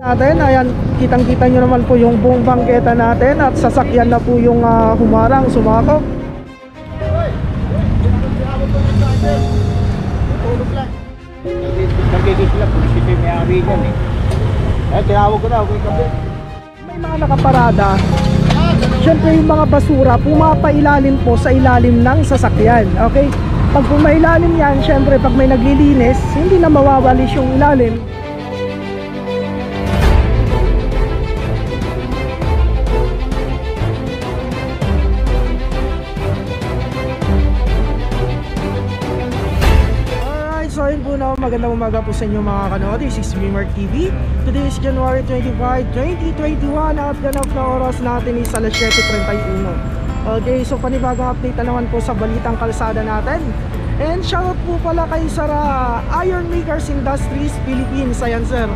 natin. Ayan, kitang-kita nyo naman po yung buong bangketa natin at sasakyan na po yung humarang, sumakop. Nagigis sila kung sila may ari yan eh. Eh, tinawag ko na, okay kami. May mga nakaparada. Siyempre yung mga basura pumapailalim po sa ilalim ng sasakyan. Okay? Pag pumailalim yan, siyempre pag may naglilinis, hindi na mawawalis yung ilalim. So ayun po na, magandang umaga po sa inyo mga kanood. This is Mimark TV. Today is January 25, 2021 at ganap na oras natin is alas 7:31. Okay, so panibagong update na naman po sa balitang kalsada natin. And shoutout po pala kay Sara Iron Makers Industries Philippines. Ayan sir,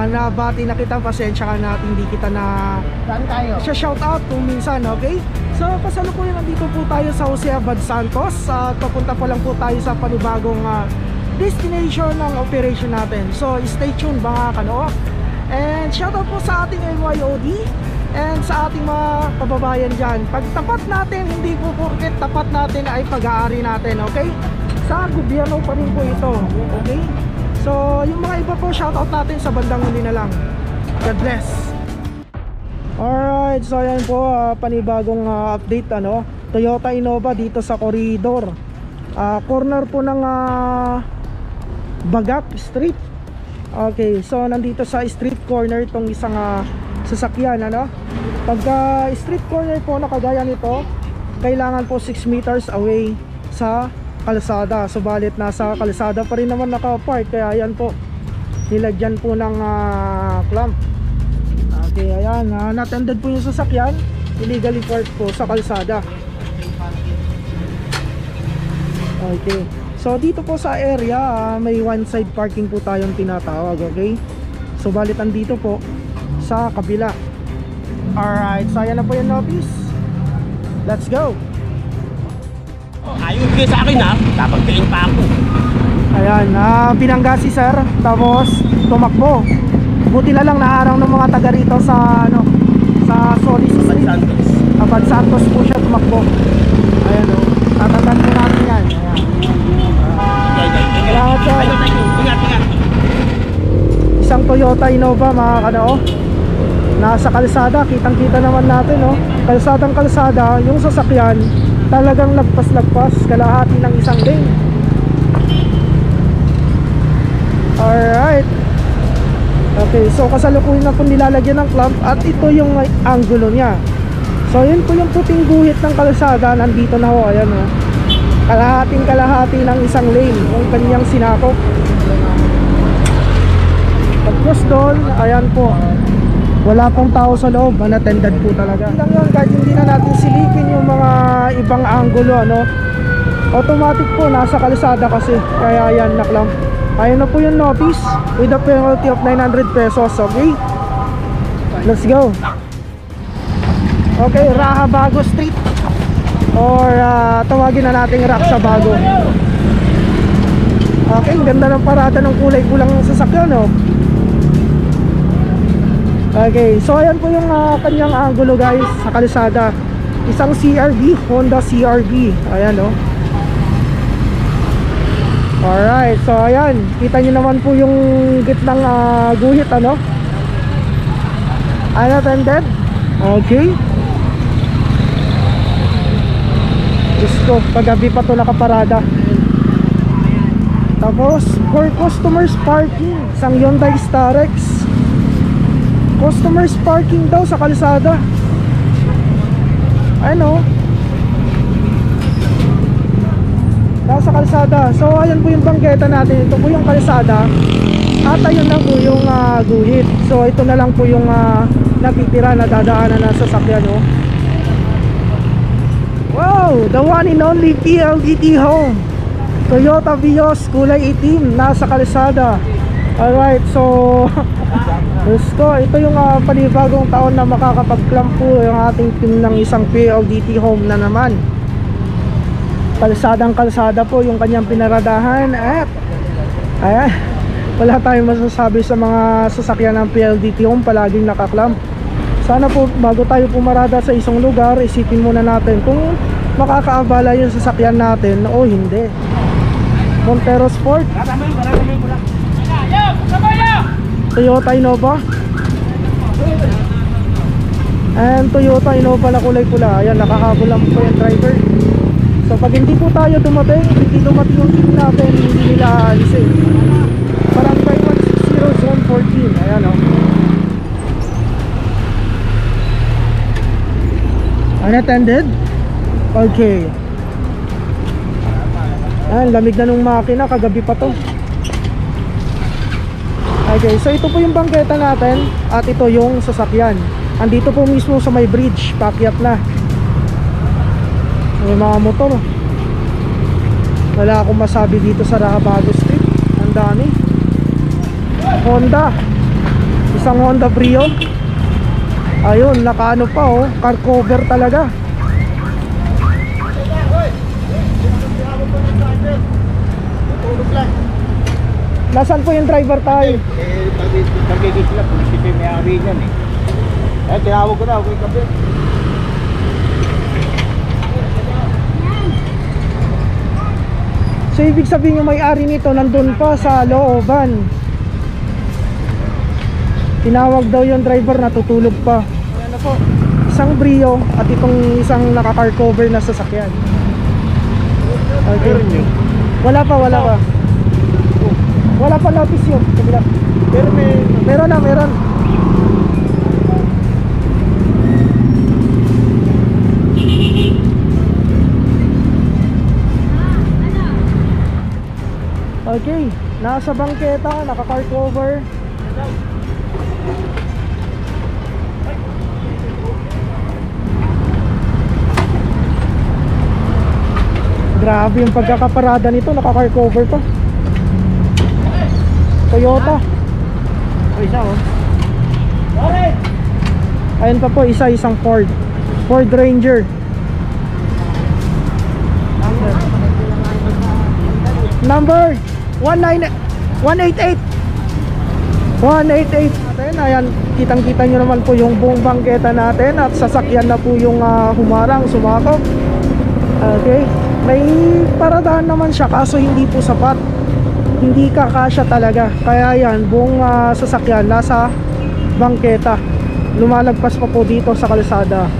nabati na kita, pasensya ka na hindi kita na Saan tayo? siya shoutout kung minsan, okay? So kasalukuyan nandito po tayo sa Jose Abad Santos at papunta pa lang po tayo sa panibagong destination ng operation natin. So stay tuned mga kano. And shoutout po sa ating MYOD and sa ating mga kababayan dyan. Pag tapat natin, hindi po porket tapat natin ay pag-aari natin, okay? Sa gobyerno pa rin po ito, okay? So yung mga iba po, shoutout natin sa bandang huli na lang. God bless. Alright, so ayan po, panibagong update ano, Toyota Innova dito sa corridor, corner po ng Bagak Street. Okay, so nandito sa street corner itong isang sasakyan ano. Pagka street corner po na kagaya nito, kailangan po 6 meters away sa kalsada. Subalit nasa kalsada pa rin naman naka-park, kaya ayan po, nilagyan po ng clamp. Okay, ayan, natended po yung sasakyan, illegally parked po sa kalsada. Okay, so dito po sa area may one side parking po tayong tinatawag, okay? So balit andito po sa kabila. Alright, so ayan na po yung notice. Let's go. Ayun kayo sa akin ha, dapat kain pa ako. Ayan, pinangga si sir, tapos tumakbo. Buti na lang naharang ng mga taga rito sa ano, sa Solis Street. Abad Santos po siya tumakbo. Ayan o, tatandaan po natin yan. Ayan. Salamat sir. Ingat. Isang Toyota Innova mga kanao, nasa kalsada, kitang-kita naman natin oh. Kalsadang-kalsada, yung sasakyan talagang lagpas-lagpas, kalahati ng isang lane. Alright. Okay, so kasalukuyan na po nilalagyan ng clamp at ito yung angulo niya. So yun po yung puting guhit ng kalsada, nandito na ho, ayan oh. Kalahating-kalahati ng isang lane yung kanyang sinakop. Tapos doon, ayan po, wala pong tao sa loob, unattended po talaga. Lang yun, kahit hindi na natin silipin yung mga ibang angulo ano, automatic po nasa kalsada kasi, kaya ayan naklamp. Ayun na po yung notice with a penalty of 900 pesos, okay? Let's go. Okay, Rahabago Street or tawagin na nating Raksabago. Okay, ganda ng parada ng kulay pulang sasakyan oh. Okay, so ayan po yung kanyang angulo guys sa kalsada. Isang CRV, Honda CRV. Ayan oh. Alright, so ayan, kita nyo naman po yung gitnang guhit ano, unattended. Okay, gusto, paggabi pa to nakaparada. Tapos, for customers parking, isang Hyundai Starex. Customers parking daw sa kalsada. Ano, nasa kalsada. So ayan po yung bangketa natin. Ito po yung kalsada at ayun na po yung guhit. So ito na lang po yung natitira na dadaanan na sasakyan oh. Wow, the one and only PLDT home, Toyota Vios, kulay itim, nasa kalsada. Alright, so gusto, ito yung panibagong taon na makakapag-clamp po yung ating team ng isang PLDT home na naman. Kalsadang kalsada po yung kanyang pinaradahan at ayan, wala tayong masasabi sa mga sasakyan ng PLDT yung palaging nakaklamp. Sana po bago tayo pumarada sa isang lugar, isipin muna natin kung makakaabala yung sasakyan natin o hindi. Montero Sport, Toyota Innova, and Toyota Innova na kulay pula. Ayan, nakahabol lang po yung driver. So pag hindi po tayo dumating, hindi dumating yung team natin, hindi nila aalisin. Barangay 160 Zone 14. Ayan o. Unattended? Okay. Ayan, lamig na nung makina, kagabi pa to. Okay, so ito po yung bangketa natin at ito yung sasakyan. Andito po mismo sa may bridge, paakyat na. May mga motor. Wala akong masabi dito sa Rahabago Street. Ang dami. Honda. Isang Honda Brio. Ayun, nakaano pa oh, car cover talaga. Nasaan po yung driver tayo? Pagigit sila, pulis ito yung may-ari niyan eh. Eh, tinawag ko na, okay kape. So ibig sabihin yung may-ari nito nandun pa sa looban. Tinawag daw yung driver, natutulog pa. Ayan na po, isang Brio at itong isang naka-car cover na sasakyan. Okay. Wala pa. Wala pa notice yun. Pero Meron na. Okay, nasa bangketa, naka-car cover. Grabe yung pagkakaparada nito, naka-car cover pa. Toyota. o isa oh. Ayun pa po, isang Ford Ranger. Number 188. Ayan, kitang-kita nyo naman po yung buong bangketa natin at sasakyan na po yung humarang, sumakop. Okay, may paradahan naman siya kaso hindi po sapat, hindi kakasya talaga. Kaya yan, buong sasakyan nasa bangketa, lumalagpas pa po dito sa kalsada.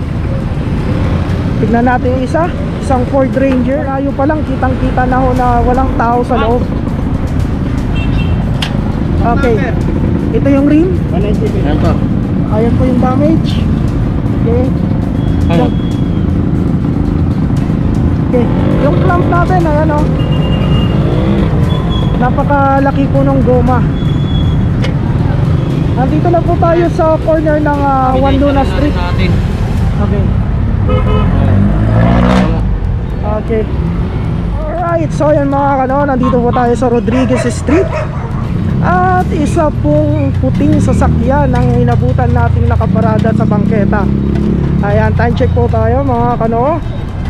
Tignan natin yung isang Ford Ranger. Layo pa lang, kitang-kita na ho na walang tao sa loob. Okay, ito yung rim. 190. Ayan po. Ayan po yung damage. Okay. Okay, yung clamp natin, ayan o. Napakalaki po ng goma. Nandito na po tayo sa corner ng Juan Luna Street. Okay. Okay. Alright, so yan mga kano, nandito po tayo sa Rodriguez Street. At isa pong puting sasakyan ang inabutan nating nakaparada sa bangketa. Ayan, time check po tayo mga kano.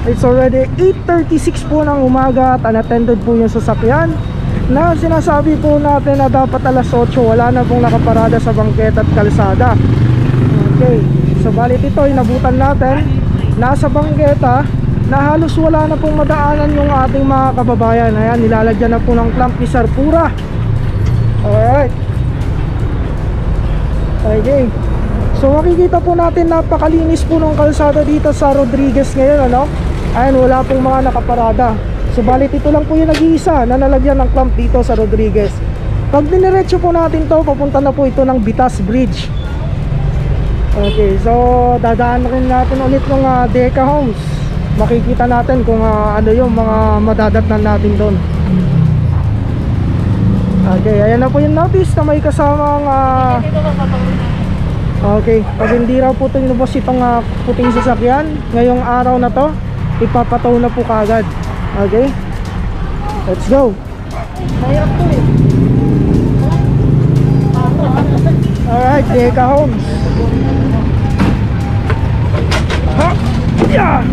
It's already 8:36 po ng umaga at unattended po yung sasakyan na sinasabi po natin na dapat alas 8 wala na pong nakaparada sa bangketa at kalsada. Okay, so balit ito inabutan natin nasa bangketa na halos wala na pong madaanan yung ating mga kababayan. Ayan, nilalagyan na po ng clamp ni Sir Pura. Alright. Okay, so makikita po natin napakalinis po ng kalsada dito sa Rodriguez ngayon, ano? Ayan, wala pong mga nakaparada. Subalit ito lang po yung nag-iisa na nalagyan ng clamp dito sa Rodriguez. Pag diniretso po natin to, papunta na po ito ng Bitas Bridge. Okay, so dadaan rin natin ulit ng Deca Homes. Makikita natin kung ano yung mga madadatnan natin doon. Okay, ayan na po yung notice na may kasamang okay, pag hindi raw po ito inubos itong puting sasakyan ngayong araw na to, ipapataw na po kagad. Okay, let's go. Mahirap to eh. Alright, Deca Homes. Ha! Yeah!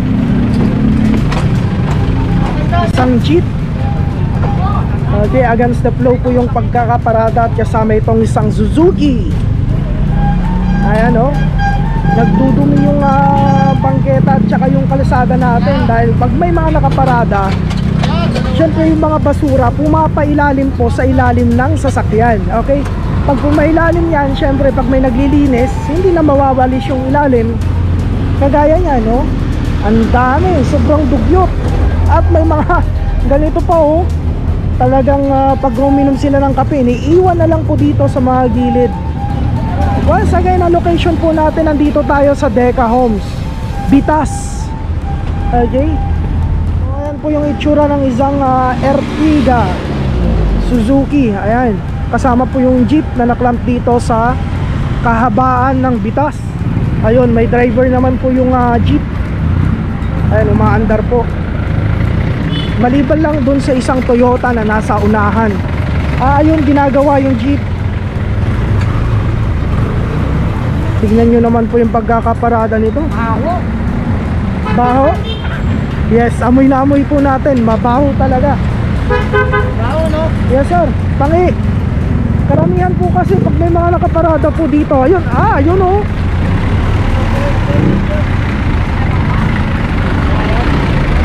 Isang jeep. Okay, against the flow po yung pagkakaparada at kasama itong isang Suzuki. Ayan o, nagdudumi yung bangketa at saka yung kalsada natin dahil pag may mga nakaparada, syempre yung mga basura pumapailalim po sa ilalim ng sasakyan. Okay, pag pumailalim yan, syempre pag may naglilinis, hindi na mawawalis yung ilalim. Kagaya niya, no? Ang dami, sobrang dugyot. At may mga ganito pa oh, talagang pag uminom sila ng kape, iiwan na lang po dito sa mga gilid. Once again, ang location po natin, nandito tayo sa Deca Homes, Bitas. Okay, ayan po yung itsura ng isang Ertiga Suzuki. Ayan, kasama po yung jeep na naklamp dito sa kahabaan ng Bitas. Ayun, may driver naman po yung jeep. Ayan, umaandar po. Maliban lang dun sa isang Toyota na nasa unahan. Ayun, ginagawa yung jeep. Tignan nyo naman po yung pagkakaparada nito. Baho. Baho? Yes, amoy na amoy po natin. Mabaho talaga. Baho, no? Yes sir, tangi. Karamihan po kasi pag may mga nakaparada po dito. Ayun, ayun oh.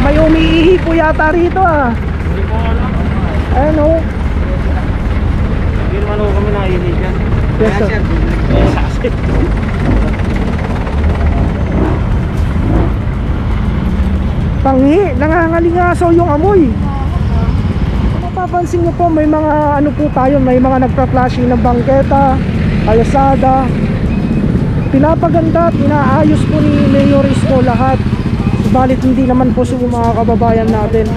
May umiihi po yata rito Hindi ko alam. Ayun oh. Hindi naman ako kami naiinig yan. Yes sir. Tangi, nangangalingasaw yung amoy. Mapapansin nyo po, may mga ano po tayo, may mga nagpa-flashing ng bangketa, kalsada. Pinapaganda at inaayos po ni Mayor Isko lahat. Subalit hindi naman po sa mga kababayan natin.